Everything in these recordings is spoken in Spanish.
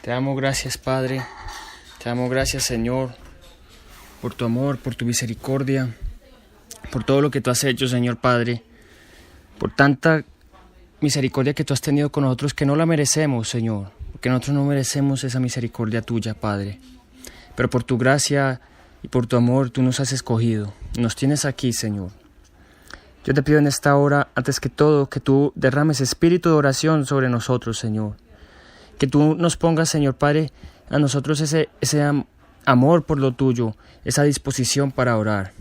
Te damos gracias, Padre. Te damos gracias, Señor, por tu amor, por tu misericordia, por todo lo que tú has hecho, Señor Padre, por tanta misericordia que tú has tenido con nosotros que no la merecemos, Señor, porque nosotros no merecemos esa misericordia tuya, Padre. Pero por tu gracia y por tu amor tú nos has escogido, nos tienes aquí, Señor. Yo te pido en esta hora, antes que todo, que tú derrames espíritu de oración sobre nosotros, Señor. Que tú nos pongas, Señor Padre, a nosotros ese amor por lo tuyo, esa disposición para orar.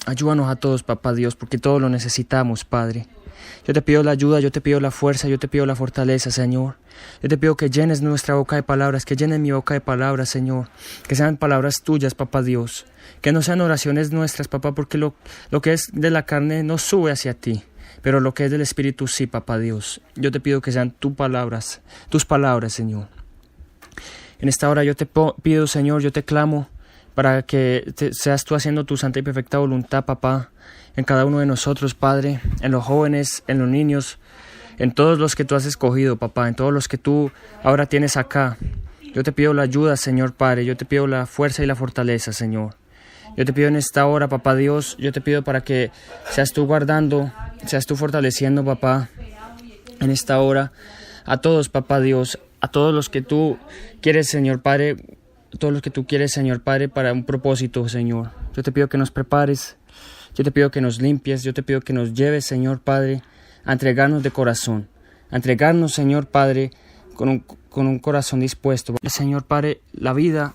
Ayúdanos a todos, Papá Dios, porque todos lo necesitamos, Padre. Yo te pido la ayuda, yo te pido la fuerza, yo te pido la fortaleza, Señor. Yo te pido que llenes nuestra boca de palabras, que llenes mi boca de palabras, Señor. Que sean palabras tuyas, Papá Dios. Que no sean oraciones nuestras, Papá, porque lo que es de la carne no sube hacia ti. Pero lo que es del Espíritu sí, Papá Dios. Yo te pido que sean tus palabras, Señor. En esta hora yo te pido, Señor, yo te clamo para que seas tú haciendo tu santa y perfecta voluntad, Papá, en cada uno de nosotros, Padre, en los jóvenes, en los niños, en todos los que tú has escogido, Papá, en todos los que tú ahora tienes acá. Yo te pido la ayuda, Señor Padre, yo te pido la fuerza y la fortaleza, Señor. Yo te pido en esta hora, Papá Dios, yo te pido para que seas tú guardando, seas tú fortaleciendo, Papá, en esta hora, a todos, Papá Dios, a todos los que tú quieres, Señor Padre, todos los que tú quieres, Señor Padre, para un propósito, Señor. Yo te pido que nos prepares, yo te pido que nos limpies, yo te pido que nos lleves, Señor Padre, a entregarnos de corazón, a entregarnos, Señor Padre, con un corazón dispuesto. Señor Padre, la vida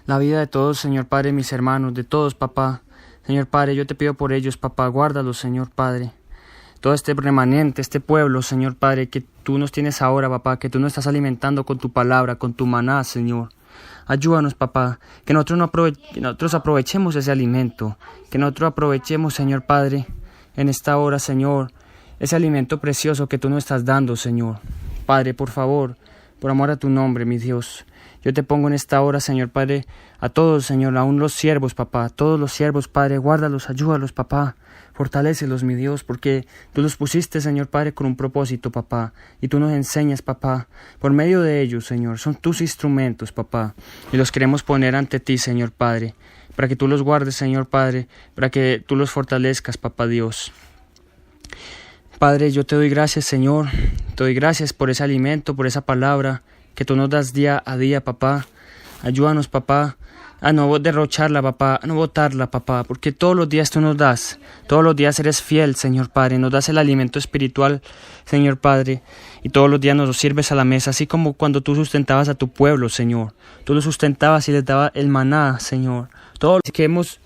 de todos, Señor Padre, mis hermanos, de todos, Papá. Señor Padre, yo te pido por ellos, Papá, guárdalos, Señor Padre. Todo este remanente, este pueblo, Señor Padre, que tú nos tienes ahora, Papá, que tú nos estás alimentando con tu palabra, con tu maná, Señor. Ayúdanos, Papá, que nosotros aprovechemos ese alimento, que nosotros aprovechemos, Señor Padre, en esta hora, Señor, ese alimento precioso que tú nos estás dando, Señor. Padre, por favor, por amor a tu nombre, mi Dios, yo te pongo en esta hora, Señor Padre, a todos, Señor, aún los siervos, Papá, todos los siervos, Padre, guárdalos, ayúdalos, Papá, fortalécelos, mi Dios, porque tú los pusiste, Señor Padre, con un propósito, Papá, y tú nos enseñas, Papá, por medio de ellos, Señor, son tus instrumentos, Papá, y los queremos poner ante ti, Señor Padre, para que tú los guardes, Señor Padre, para que tú los fortalezcas, Papá Dios. Padre, yo te doy gracias, Señor, te doy gracias por ese alimento, por esa palabra que tú nos das día a día, Papá. Ayúdanos, Papá, a no derrocharla, Papá, a no botarla, Papá, porque todos los días tú nos das, todos los días eres fiel, Señor Padre, nos das el alimento espiritual, Señor Padre, y todos los días nos lo sirves a la mesa, así como cuando tú sustentabas a tu pueblo, Señor, tú lo sustentabas y les dabas el maná, Señor. Todos los que nos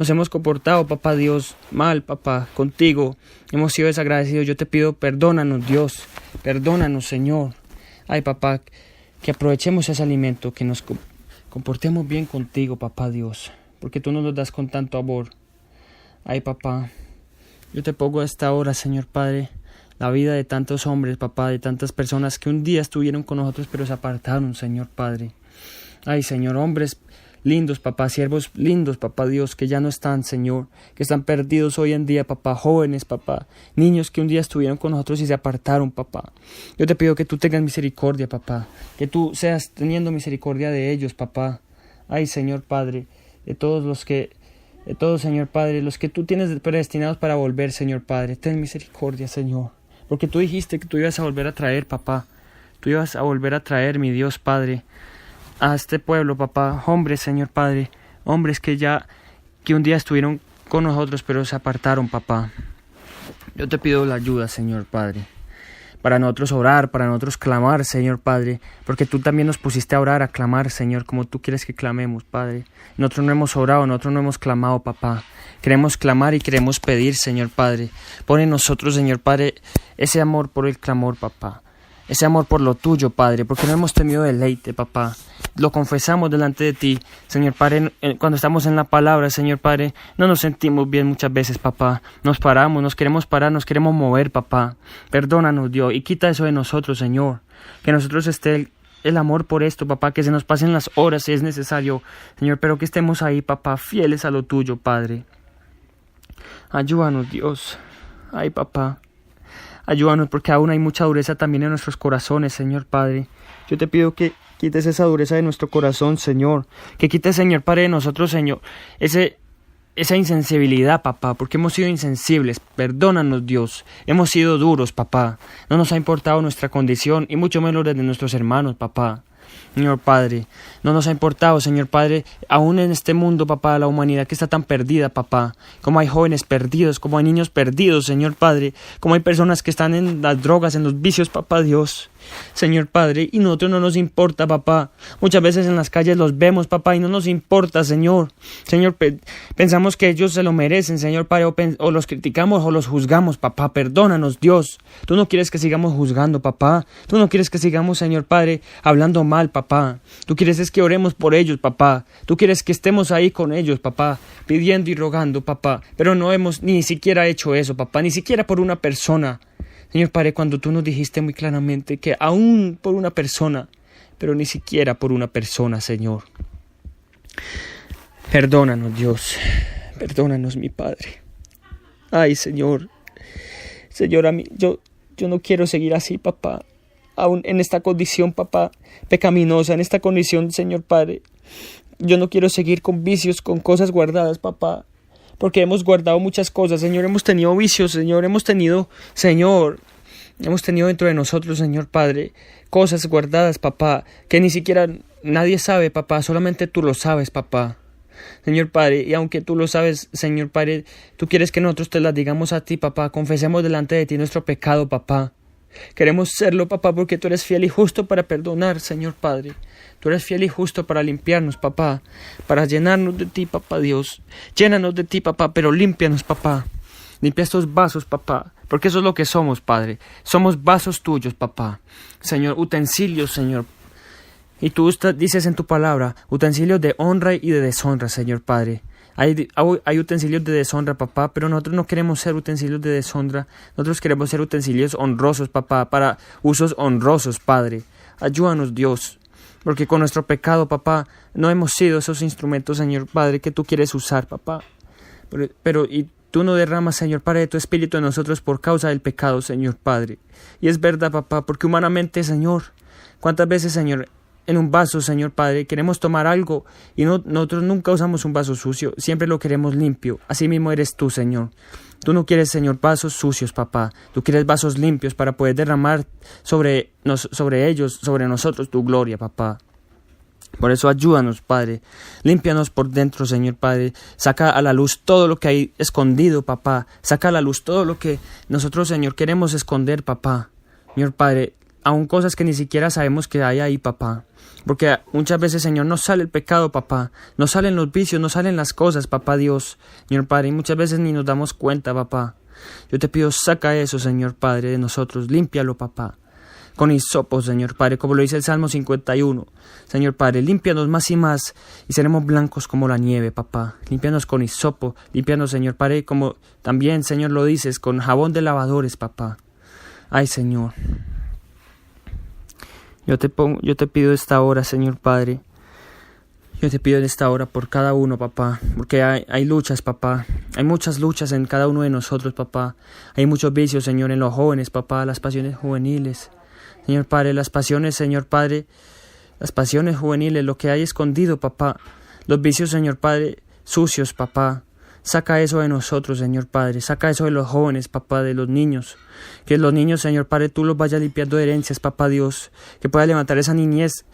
hemos comportado, Papá Dios, mal, Papá, contigo, hemos sido desagradecidos, yo te pido, perdónanos, Dios, perdónanos, Señor. Ay, Papá, que aprovechemos ese alimento, que nos comportemos bien contigo, Papá Dios, porque tú nos lo das con tanto amor. Ay, Papá, yo te pongo a esta hora, Señor Padre, la vida de tantos hombres, Papá, de tantas personas que un día estuvieron con nosotros, pero se apartaron, Señor Padre. Ay, Señor, hombres lindos, Papá, siervos lindos, Papá Dios, que ya no están, Señor, que están perdidos hoy en día, Papá, jóvenes, Papá, niños que un día estuvieron con nosotros y se apartaron, Papá. Yo te pido que tú tengas misericordia, Papá, que tú seas teniendo misericordia de ellos, Papá. Ay, Señor Padre, de todos, Señor Padre, los que tú tienes predestinados para volver, Señor Padre, ten misericordia, Señor, porque tú dijiste que tú ibas a volver a traer, Papá, tú ibas a volver a traer, mi Dios Padre, a este pueblo, Papá, hombres, Señor Padre, hombres que un día estuvieron con nosotros, pero se apartaron, Papá. Yo te pido la ayuda, Señor Padre, para nosotros orar, para nosotros clamar, Señor Padre, porque tú también nos pusiste a orar, a clamar, Señor, como tú quieres que clamemos, Padre. Nosotros no hemos orado, nosotros no hemos clamado, Papá. Queremos clamar y queremos pedir, Señor Padre. Pon en nosotros, Señor Padre, ese amor por el clamor, Papá. Ese amor por lo tuyo, Padre, porque no hemos tenido deleite, Papá. Lo confesamos delante de ti, Señor Padre, cuando estamos en la palabra, Señor Padre, no nos sentimos bien muchas veces, Papá. Nos paramos, nos queremos parar, nos queremos mover, Papá. Perdónanos, Dios, y quita eso de nosotros, Señor. Que nosotros esté el amor por esto, Papá, que se nos pasen las horas si es necesario, Señor, pero que estemos ahí, Papá, fieles a lo tuyo, Padre. Ayúdanos, Dios. Ay, Papá. Ayúdanos porque aún hay mucha dureza también en nuestros corazones, Señor Padre. Yo te pido que quites esa dureza de nuestro corazón, Señor. Que quites, Señor Padre, de nosotros, Señor, esa insensibilidad, papá, porque hemos sido insensibles. Perdónanos, Dios. Hemos sido duros, papá. No nos ha importado nuestra condición y mucho menos la de nuestros hermanos, papá. Señor Padre, no nos ha importado, Señor Padre, aún en este mundo, papá, la humanidad que está tan perdida, papá, como hay jóvenes perdidos, como hay niños perdidos, Señor Padre, como hay personas que están en las drogas, en los vicios, papá Dios, Señor Padre, y nosotros no nos importa, papá. Muchas veces en las calles los vemos, papá, y no nos importa, Señor. Señor, pensamos que ellos se lo merecen, Señor Padre, o los criticamos o los juzgamos, papá. Perdónanos, Dios. Tú no quieres que sigamos juzgando, papá. Tú no quieres que sigamos, Señor Padre, hablando mal, papá. Tú quieres es que oremos por ellos, papá. Tú quieres que estemos ahí con ellos, papá, pidiendo y rogando, papá. Pero no hemos ni siquiera hecho eso, papá, ni siquiera por una persona. Señor Padre, cuando tú nos dijiste muy claramente que aún por una persona, pero ni siquiera por una persona, Señor. Perdónanos, Dios. Perdónanos, mi Padre. Ay, Señor. Señor, yo no quiero seguir así, papá. Aún en esta condición, papá, pecaminosa, en esta condición, Señor Padre. Yo no quiero seguir con vicios, con cosas guardadas, papá. Porque hemos guardado muchas cosas, Señor, hemos tenido vicios, Señor, hemos tenido dentro de nosotros, Señor Padre, cosas guardadas, papá, que ni siquiera nadie sabe, papá, solamente tú lo sabes, papá. Señor Padre, y aunque tú lo sabes, Señor Padre, tú quieres que nosotros te las digamos a ti, papá, confesemos delante de ti nuestro pecado, papá. Queremos serlo, papá, porque tú eres fiel y justo para perdonar, Señor Padre. Tú eres fiel y justo para limpiarnos, papá, para llenarnos de ti, papá Dios. Llénanos de ti, papá, pero límpianos, papá. Limpia estos vasos, papá, porque eso es lo que somos, Padre. Somos vasos tuyos, papá. Señor, utensilios, Señor. Y tú dices en tu palabra, utensilios de honra y de deshonra, Señor Padre. Hay utensilios de deshonra, papá, pero nosotros no queremos ser utensilios de deshonra. Nosotros queremos ser utensilios honrosos, papá, para usos honrosos, Padre. Ayúdanos, Dios, porque con nuestro pecado, papá, no hemos sido esos instrumentos, Señor Padre, que tú quieres usar, papá. Pero tú no derramas, Señor Padre, de tu espíritu en nosotros por causa del pecado, Señor Padre. Y es verdad, papá, porque humanamente, Señor, ¿cuántas veces, Señor, en un vaso, Señor Padre, queremos tomar algo y nosotros nunca usamos un vaso sucio, siempre lo queremos limpio? Así mismo eres tú, Señor. Tú no quieres, Señor, vasos sucios, papá. Tú quieres vasos limpios para poder derramar sobre ellos, sobre nosotros, tu gloria, papá. Por eso ayúdanos, Padre. Límpianos por dentro, Señor Padre. Saca a la luz todo lo que hay escondido, papá. Saca a la luz todo lo que nosotros, Señor, queremos esconder, papá. Señor Padre, aún cosas que ni siquiera sabemos que hay ahí, papá. Porque muchas veces, Señor, no sale el pecado, papá. No salen los vicios, no salen las cosas, papá Dios. Señor Padre, y muchas veces ni nos damos cuenta, papá. Yo te pido, saca eso, Señor Padre, de nosotros. Límpialo, papá. Con hisopo, Señor Padre, como lo dice el Salmo 51. Señor Padre, límpianos más y más y seremos blancos como la nieve, papá. Límpianos con hisopo. Límpianos, Señor Padre, como también, Señor, lo dices, con jabón de lavadores, papá. Ay, Señor. Yo te pido esta hora, Señor Padre. Yo te pido en esta hora por cada uno, papá, porque hay luchas, papá. Hay muchas luchas en cada uno de nosotros, papá. Hay muchos vicios, Señor, en los jóvenes, papá, las pasiones juveniles. Señor Padre, las pasiones, Señor Padre, las pasiones juveniles, lo que hay escondido, papá. Los vicios, Señor Padre, sucios, papá. Saca eso de nosotros, Señor Padre. Saca eso de los jóvenes, papá, de los niños. Que los niños, Señor Padre, tú los vayas limpiando de herencias, papá Dios. Que pueda levantar esa niñez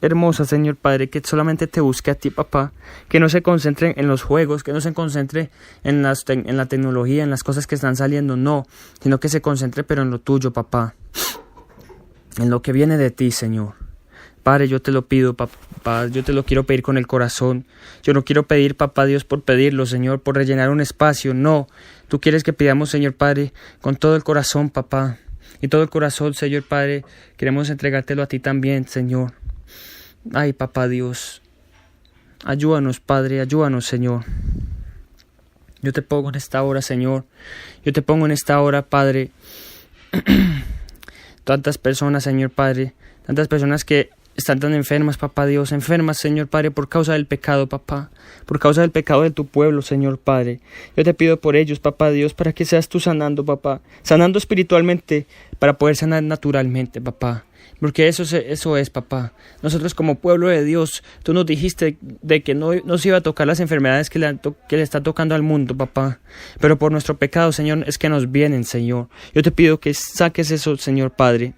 hermosa, Señor Padre, que solamente te busque a ti, papá. Que no se concentre en los juegos, que no se concentre en la tecnología, en las cosas que están saliendo, no. Sino que se concentre, pero en lo tuyo, papá. En lo que viene de ti, Señor. Padre, yo te lo pido, papá, yo te lo quiero pedir con el corazón. Yo no quiero pedir, papá Dios, por pedirlo, Señor, por rellenar un espacio, no. Tú quieres que pidamos, Señor Padre, con todo el corazón, papá. Y todo el corazón, Señor Padre, queremos entregártelo a ti también, Señor. Ay, papá Dios, ayúdanos, Padre, ayúdanos, Señor. Yo te pongo en esta hora, Señor. Yo te pongo en esta hora, Padre, tantas personas, Señor Padre, tantas personas que están tan enfermas, papá Dios, enfermas, Señor Padre, por causa del pecado, papá, por causa del pecado de tu pueblo, Señor Padre. Yo te pido por ellos, papá Dios, para que seas tú sanando, papá, sanando espiritualmente, para poder sanar naturalmente, papá. Porque eso es, papá. Nosotros como pueblo de Dios, tú nos dijiste de que no nos iba a tocar las enfermedades que le está tocando al mundo, papá. Pero por nuestro pecado, Señor, es que nos vienen, Señor. Yo te pido que saques eso, Señor Padre.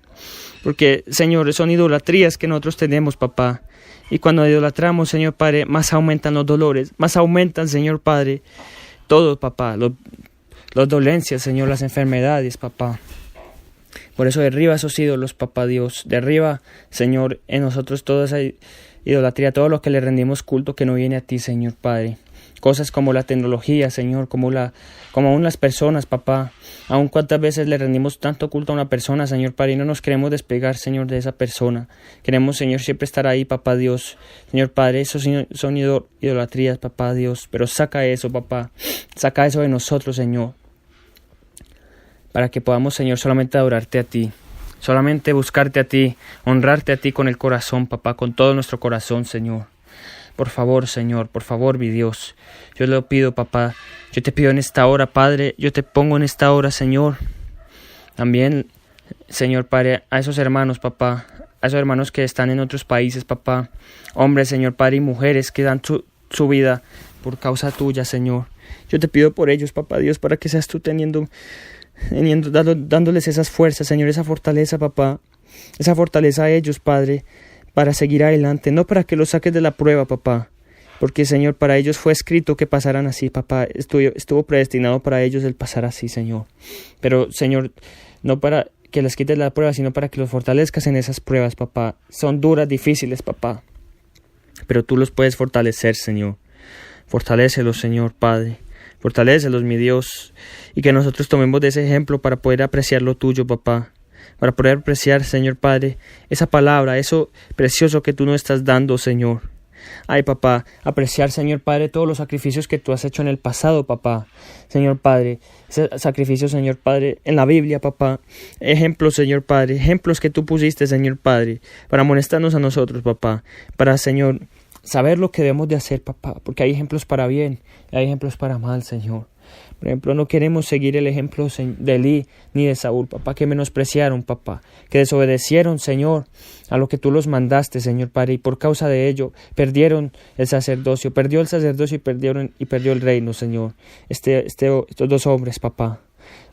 Porque, Señor, son idolatrías que nosotros tenemos, papá. Y cuando idolatramos, Señor Padre, más aumentan los dolores, más aumentan, Señor Padre, todo, papá. Las dolencias, Señor, las enfermedades, papá. Por eso derriba esos ídolos, papá Dios. Derriba, Señor, en nosotros toda esa idolatría, todo lo que le rendimos culto que no viene a ti, Señor Padre. Cosas como la tecnología, Señor, como aún las personas, papá. Aún cuántas veces le rendimos tanto culto a una persona, Señor Padre, y no nos queremos despegar, Señor, de esa persona. Queremos, Señor, siempre estar ahí, papá Dios. Señor Padre, eso son idolatrías, papá Dios. Pero saca eso, papá. Saca eso de nosotros, Señor. Para que podamos, Señor, solamente adorarte a ti, solamente buscarte a ti, honrarte a ti con el corazón, papá, con todo nuestro corazón, Señor. Por favor, Señor, por favor, mi Dios, yo le pido, papá, yo te pido en esta hora, Padre, yo te pongo en esta hora, Señor, también, Señor Padre, a esos hermanos, papá, a esos hermanos que están en otros países, papá, hombres, Señor Padre, y mujeres que dan su vida por causa tuya, Señor. Yo te pido por ellos, papá Dios, para que seas tú dándoles esas fuerzas, Señor, esa fortaleza, papá, esa fortaleza a ellos, Padre, para seguir adelante, no para que los saques de la prueba, papá, porque, Señor, para ellos fue escrito que pasaran así, papá, estuvo predestinado para ellos el pasar así, Señor, pero, Señor, no para que les quites la prueba, sino para que los fortalezcas en esas pruebas, papá, son duras, difíciles, papá, pero tú los puedes fortalecer, Señor, fortalécelos, Señor, Padre. Fortalécelos, mi Dios, y que nosotros tomemos de ese ejemplo para poder apreciar lo tuyo, papá, para poder apreciar, Señor Padre, esa palabra, eso precioso que tú nos estás dando, Señor. Ay, papá, apreciar, Señor Padre, todos los sacrificios que tú has hecho en el pasado, papá, Señor Padre, ese sacrificio, Señor Padre, en la Biblia, papá, ejemplos, Señor Padre, ejemplos que tú pusiste, Señor Padre, para amonestarnos a nosotros, papá, para, Señor, saber lo que debemos de hacer, papá, porque hay ejemplos para bien y hay ejemplos para mal, Señor. Por ejemplo, no queremos seguir el ejemplo de Elí ni de Saúl, papá, que menospreciaron, papá, que desobedecieron, Señor, a lo que tú los mandaste, Señor Padre, y por causa de ello perdieron el sacerdocio, y perdió el reino, Señor, estos dos hombres, papá.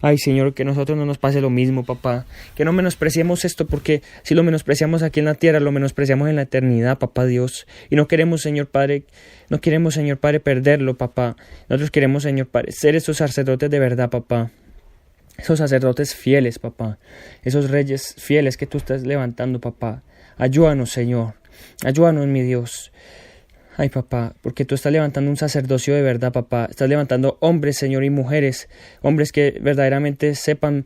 Ay, Señor, que a nosotros no nos pase lo mismo, papá, que no menospreciemos esto, porque si lo menospreciamos aquí en la tierra, lo menospreciamos en la eternidad, papá Dios, y no queremos, Señor Padre, perderlo, papá. Nosotros queremos, Señor Padre, ser esos sacerdotes de verdad, papá, esos sacerdotes fieles, papá, esos reyes fieles que tú estás levantando, papá. Ayúdanos, Señor, ayúdanos, mi Dios. Ay, papá, porque tú estás levantando un sacerdocio de verdad, papá. Estás levantando hombres, Señor, y mujeres. Hombres que verdaderamente sepan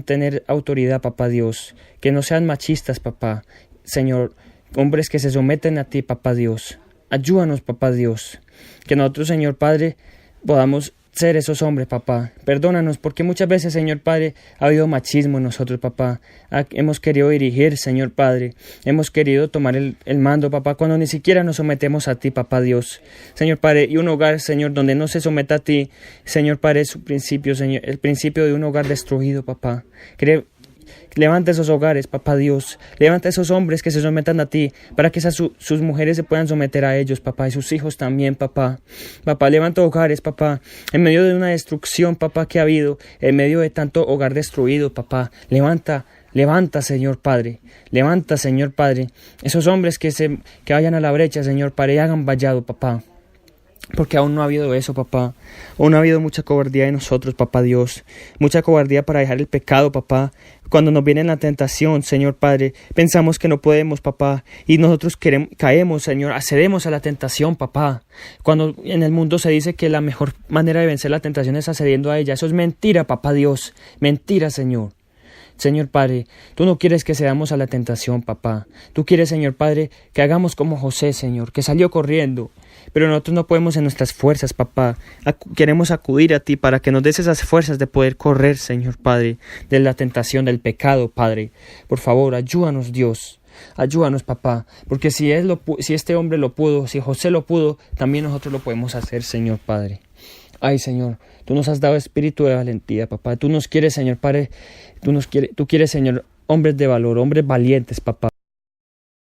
tener autoridad, papá Dios. Que no sean machistas, papá. Señor, hombres que se someten a ti, papá Dios. Ayúdanos, papá Dios. Que nosotros, Señor Padre, podamos ser esos hombres, papá. Perdónanos, porque muchas veces, Señor Padre, ha habido machismo en nosotros, papá. Hemos querido dirigir, Señor Padre. Hemos querido tomar el mando, papá, cuando ni siquiera nos sometemos a ti, papá Dios. Señor Padre, y un hogar, Señor, donde no se someta a ti, Señor Padre, es su principio, Señor, el principio de un hogar destruido, papá. Levanta esos hogares, papá Dios. Levanta esos hombres que se sometan a ti, para que sus mujeres se puedan someter a ellos, papá, y sus hijos también, papá. Papá, levanta hogares, papá, en medio de una destrucción, papá, que ha habido, en medio de tanto hogar destruido, papá. Levanta, Señor Padre. Levanta, Señor Padre, esos hombres que vayan a la brecha, Señor Padre, y hagan vallado, papá. Porque aún no ha habido eso, papá. Aún ha habido mucha cobardía en nosotros, papá Dios. Mucha cobardía para dejar el pecado, papá. Cuando nos viene la tentación, Señor Padre, pensamos que no podemos, papá. Y nosotros caemos, Señor, accedemos a la tentación, papá. Cuando en el mundo se dice que la mejor manera de vencer la tentación es accediendo a ella. Eso es mentira, papá Dios. Mentira, Señor. Señor Padre, tú no quieres que cedamos a la tentación, papá. Tú quieres, Señor Padre, que hagamos como José, Señor, que salió corriendo. Pero nosotros no podemos en nuestras fuerzas, papá. Queremos acudir a ti para que nos des esas fuerzas de poder correr, Señor Padre, de la tentación, del pecado, Padre. Por favor, ayúdanos, Dios. Ayúdanos, papá, porque si este hombre lo pudo, si José lo pudo, también nosotros lo podemos hacer, Señor Padre. Ay, Señor, tú nos has dado espíritu de valentía, papá. Tú nos quieres, Señor Padre, tú quieres, Señor, hombres de valor, hombres valientes, papá.